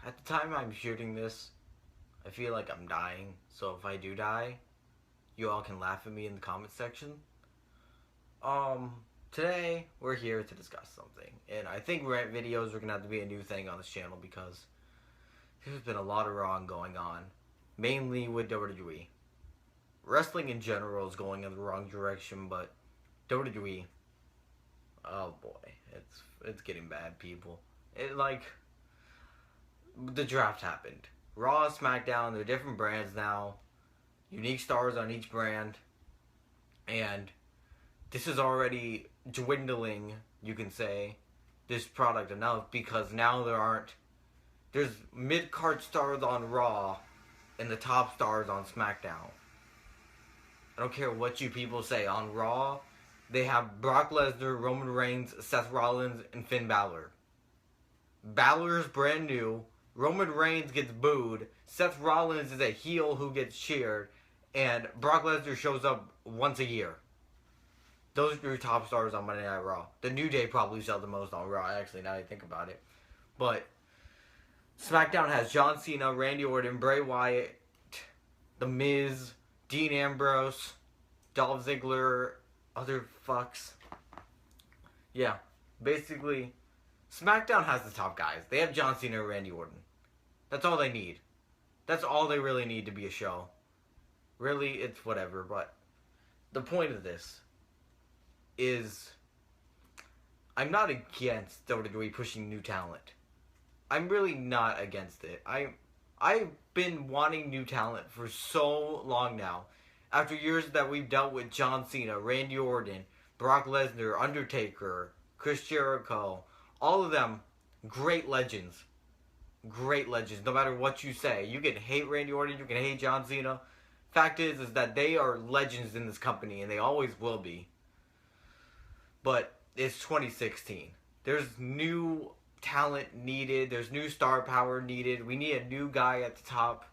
At the time I'm shooting this, I feel like I'm dying. So if I do die, you all can laugh at me in the comment section. Um, Today we're here to discuss something, and I think rant videos are gonna have to be a new thing on this channel because there's been a lot of wrong going on, mainly with WWE. Wrestling in general is going in the wrong direction, but WWE, oh boy, it's getting bad, people. The draft happened. Raw, SmackDown, they're different brands now, unique stars on each brand, and this is already dwindling, you can say, this product enough because now there's mid-card stars on Raw and the top stars on SmackDown. I don't care what you people say. On Raw, they have Brock Lesnar, Roman Reigns, Seth Rollins, and Finn Balor. Balor's brand new. Roman Reigns gets booed. Seth Rollins is a heel who gets cheered. And Brock Lesnar shows up once a year. Those are your top stars on Monday Night Raw. The New Day probably sell the most on Raw, actually, now that I think about it. But SmackDown has John Cena, Randy Orton, Bray Wyatt, The Miz, Dean Ambrose, Dolph Ziggler, other fucks. Yeah, basically, SmackDown has the top guys. They have John Cena and Randy Orton. That's all they need. That's all they really need to be a show. Really, it's whatever, but the point of this is I'm not against WWE pushing new talent. I'm really not against it. I've been wanting new talent for so long now. After years that we've dealt with John Cena, Randy Orton, Brock Lesnar, Undertaker, Chris Jericho, all of them great legends. Great legends, no matter what you say. You can hate Randy Orton, you can hate John Cena. Fact is that they are legends in this company, and they always will be. But it's 2016. There's new talent needed. There's new star power needed. We need a new guy at the top.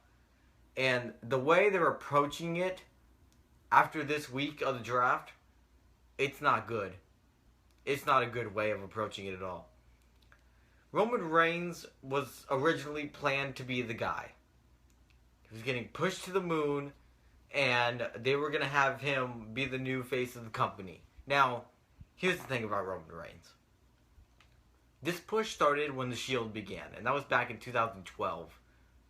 And the way they're approaching it after this week of the draft, it's not good. It's not a good way of approaching it at all. Roman Reigns was originally planned to be the guy. He was getting pushed to the moon, and they were going to have him be the new face of the company. Now, here's the thing about Roman Reigns. This push started when The Shield began, and that was back in 2012.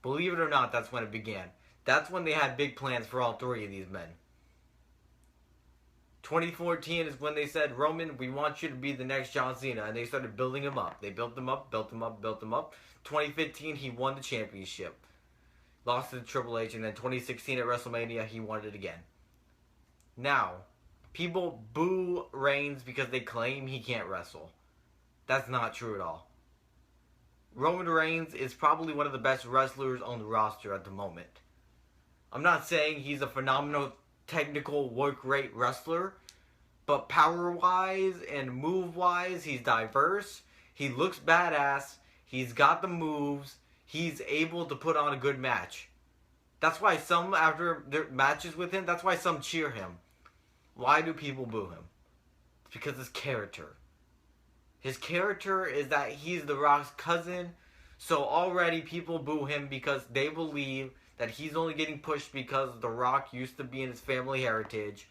Believe it or not, that's when it began. That's when they had big plans for all three of these men. 2014 is when they said, Roman, we want you to be the next John Cena, and they started building him up. They built him up, built him up, built him up. 2015, he won the championship. Lost to Triple H, and then 2016 at WrestleMania, he won it again. Now, people boo Reigns because they claim he can't wrestle. That's not true at all. Roman Reigns is probably one of the best wrestlers on the roster at the moment. I'm not saying he's a phenomenal technical work rate wrestler, but power-wise and move-wise, he's diverse. He looks badass. He's got the moves. He's able to put on a good match. That's why some, after their matches with him, that's why some cheer him. Why do people boo him? It's because his character. His character is that he's The Rock's cousin, so already people boo him because they believe that he's only getting pushed because The Rock used to be in his family heritage.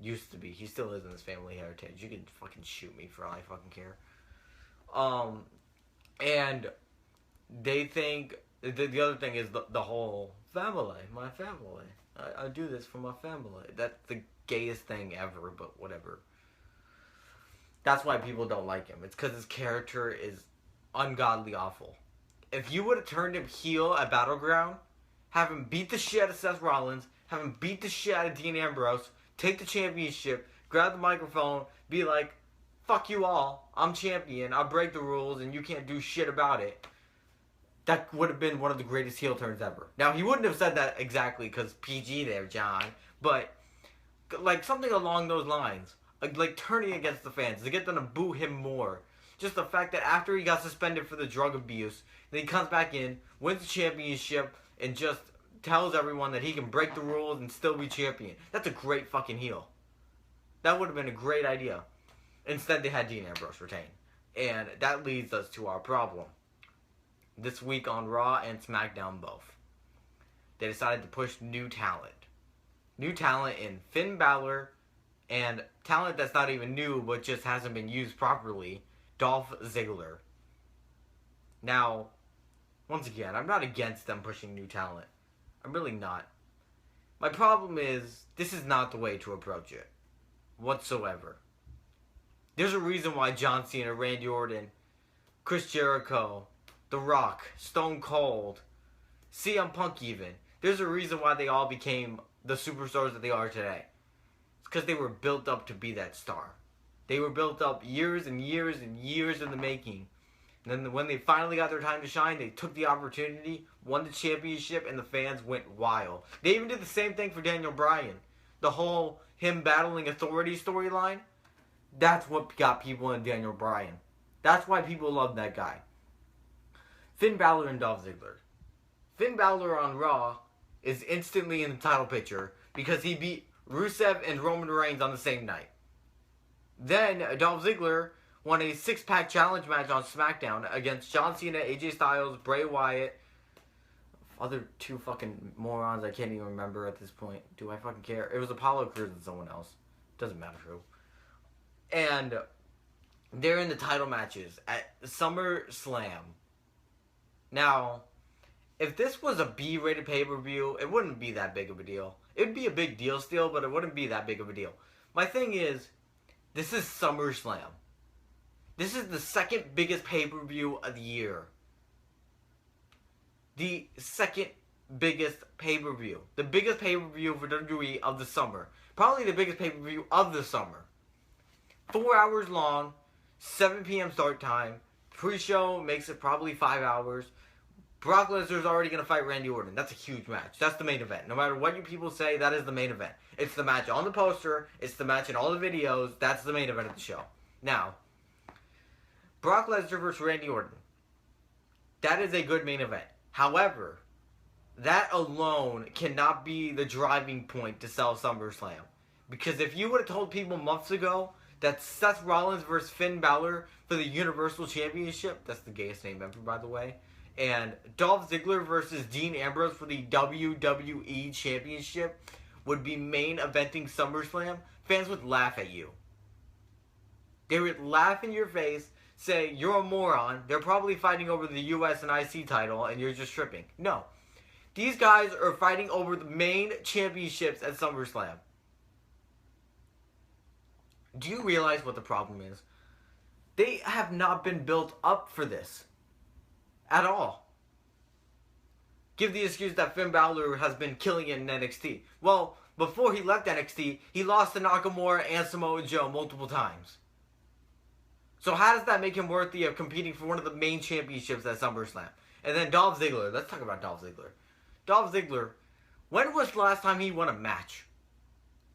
Used to be. He still is in his family heritage. You can fucking shoot me for all I fucking care. And they think, the other thing is the whole family, my family. I do this for my family. That's the gayest thing ever, but whatever. That's why people don't like him. It's because his character is ungodly awful. If you would have turned him heel at Battleground, have him beat the shit out of Seth Rollins, have him beat the shit out of Dean Ambrose, take the championship, grab the microphone, be like, fuck you all, I'm champion, I'll break the rules, and you can't do shit about it. That would have been one of the greatest heel turns ever. Now, he wouldn't have said that exactly, because PG there, John, but like something along those lines. Like turning against the fans, to get them to boo him more. Just the fact that after he got suspended for the drug abuse, then he comes back in, wins the championship, and just tells everyone that he can break the rules and still be champion. That's a great fucking heel. That would have been a great idea. Instead, they had Dean Ambrose retain. And that leads us to our problem. this week on Raw and SmackDown both. They decided to push new talent. New talent in Finn Balor and talent that's not even new but just hasn't been used properly, Dolph Ziggler. Now, once again, I'm not against them pushing new talent. I'm really not. My problem is, this is not the way to approach it. Whatsoever. There's a reason why John Cena, Randy Orton, Chris Jericho, The Rock, Stone Cold, CM Punk even. There's a reason why they all became the superstars that they are today. It's because they were built up to be that star. They were built up years and years and years in the making. And then when they finally got their time to shine, they took the opportunity, won the championship, and the fans went wild. They even did the same thing for Daniel Bryan. The whole him battling authority storyline, that's what got people in Daniel Bryan. That's why people love that guy. Finn Balor and Dolph Ziggler. Finn Balor on Raw is instantly in the title picture because he beat Rusev and Roman Reigns on the same night. Then Dolph Ziggler won a 6-pack challenge match on SmackDown against John Cena, AJ Styles, Bray Wyatt, other two fucking morons I can't even remember at this point. Do I fucking care? It was Apollo Crews and someone else. Doesn't matter who. And they're in the title matches at Summerslam. Now, if this was a B-rated pay-per-view, it wouldn't be that big of a deal. It would be a big deal still, but it wouldn't be that big of a deal. My thing is, this is SummerSlam. This is the second biggest pay-per-view of the year. The second biggest pay-per-view. The biggest pay-per-view for WWE of the summer. Probably the biggest pay-per-view of the summer. 4 hours long, 7 p.m. start time. Pre-show makes it probably 5 hours. Brock Lesnar's already going to fight Randy Orton. That's a huge match. That's the main event. No matter what you people say, that is the main event. It's the match on the poster. It's the match in all the videos. That's the main event of the show. Now, Brock Lesnar versus Randy Orton. That is a good main event. However, that alone cannot be the driving point to sell SummerSlam. Because if you would have told people months ago that Seth Rollins versus Finn Balor for the Universal Championship, that's the gayest name ever, by the way, and Dolph Ziggler versus Dean Ambrose for the WWE Championship would be main eventing SummerSlam, fans would laugh at you. They would laugh in your face, say, you're a moron, they're probably fighting over the US and IC title, and you're just tripping. No. These guys are fighting over the main championships at SummerSlam. Do you realize what the problem is? They have not been built up for this. At all. Give the excuse that Finn Balor has been killing it in NXT. Well, before he left NXT, he lost to Nakamura and Samoa Joe multiple times. So how does that make him worthy of competing for one of the main championships at SummerSlam? And then Dolph Ziggler. Let's talk about Dolph Ziggler. Dolph Ziggler, when was the last time he won a match?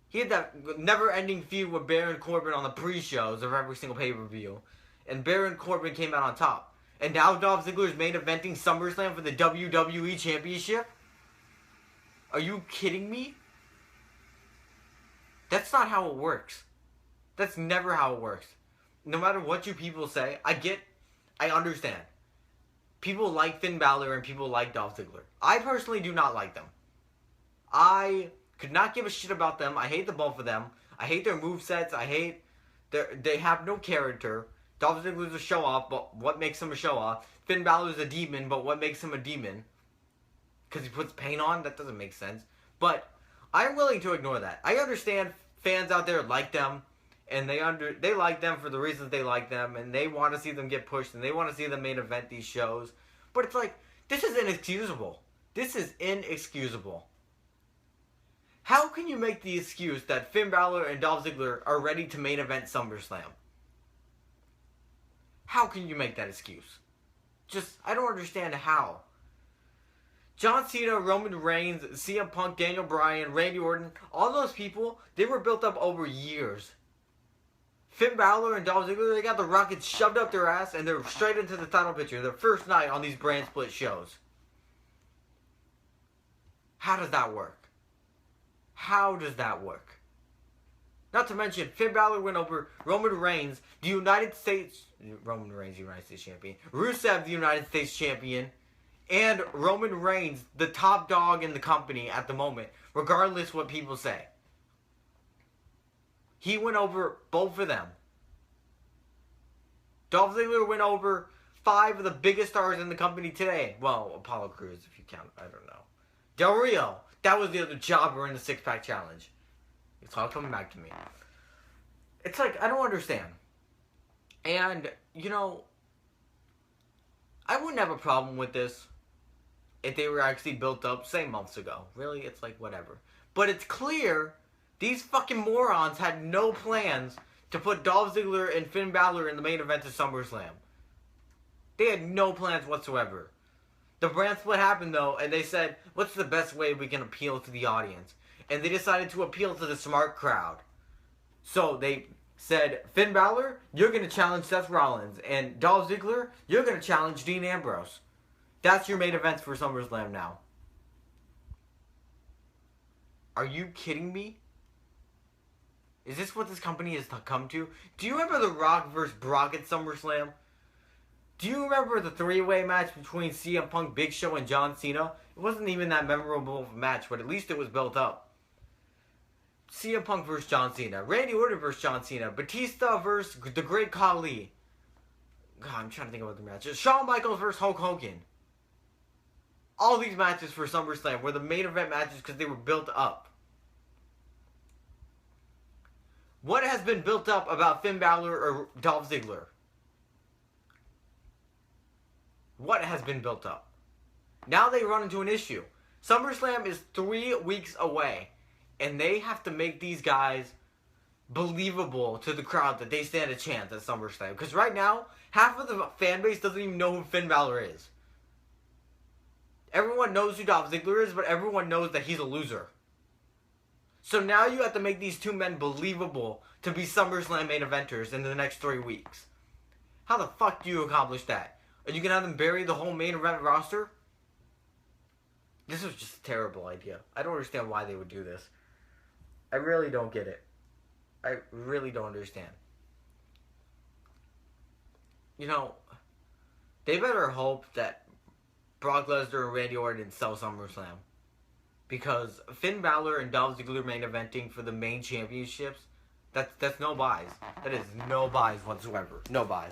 He had that never-ending feud with Baron Corbin on the pre-shows of every single pay-per-view. And Baron Corbin came out on top. And now Dolph Ziggler is main eventing SummerSlam for the WWE Championship? Are you kidding me? That's not how it works. That's never how it works. No matter what you people say, I understand. People like Finn Balor and people like Dolph Ziggler. I personally do not like them. I could not give a shit about them. I hate the both of them. I hate their movesets. They have no character. Dolph Ziggler's a show-off, but what makes him a show-off? Finn Balor's a demon, but what makes him a demon? Because he puts paint on? That doesn't make sense. But I'm willing to ignore that. I understand fans out there like them, and they like them for the reasons they like them, and they want to see them get pushed, and they want to see them main event these shows. But it's like, this is inexcusable. This is inexcusable. How can you make the excuse that Finn Balor and Dolph Ziggler are ready to main event SummerSlam? How can you make that excuse? I don't understand how. John Cena, Roman Reigns, CM Punk, Daniel Bryan, Randy Orton, all those people, they were built up over years. Finn Balor and Dolph Ziggler, they got the rockets shoved up their ass and they're straight into the title picture their first night on these brand split shows. How does that work? How does that work? Not to mention, Finn Balor went over Roman Reigns, the United States champion. Rusev, the United States champion. And Roman Reigns, the top dog in the company at the moment, regardless what people say. He went over both of them. Dolph Ziggler went over 5 of the biggest stars in the company today. Well, Apollo Crews, if you count. I don't know. Del Rio. That was the other jobber in the 6-pack challenge. It's all coming back to me. It's like, I don't understand. And, you know, I wouldn't have a problem with this if they were actually built up, say, months ago. Really, it's like, whatever. But it's clear these fucking morons had no plans to put Dolph Ziggler and Finn Balor in the main event of SummerSlam. They had no plans whatsoever. The brand split happened, though, and they said, what's the best way we can appeal to the audience? And they decided to appeal to the smart crowd. So they said, Finn Balor, you're going to challenge Seth Rollins. And Dolph Ziggler, you're going to challenge Dean Ambrose. That's your main events for SummerSlam now. Are you kidding me? Is this what this company has come to? Do you remember The Rock versus Brock at SummerSlam? Do you remember the 3-way match between CM Punk, Big Show, and John Cena? It wasn't even that memorable of a match, but at least it was built up. CM Punk versus John Cena. Randy Orton versus John Cena. Batista versus the Great Khali. God, I'm trying to think about the matches. Shawn Michaels versus Hulk Hogan. All these matches for SummerSlam were the main event matches because they were built up. What has been built up about Finn Balor or Dolph Ziggler? What has been built up? Now they run into an issue. SummerSlam is 3 weeks away. And they have to make these guys believable to the crowd that they stand a chance at SummerSlam. Because right now, half of the fan base doesn't even know who Finn Balor is. Everyone knows who Dolph Ziggler is, but everyone knows that he's a loser. So now you have to make these two men believable to be SummerSlam main eventers in the next 3 weeks. How the fuck do you accomplish that? Are you going to have them bury the whole main event roster? This was just a terrible idea. I don't understand why they would do this. I really don't get it. I really don't understand. You know, they better hope that Brock Lesnar and Randy Orton sell SummerSlam. Because Finn Balor and Dolph Ziggler main eventing for the main championships, that's no buys. That is no buys whatsoever. No buys.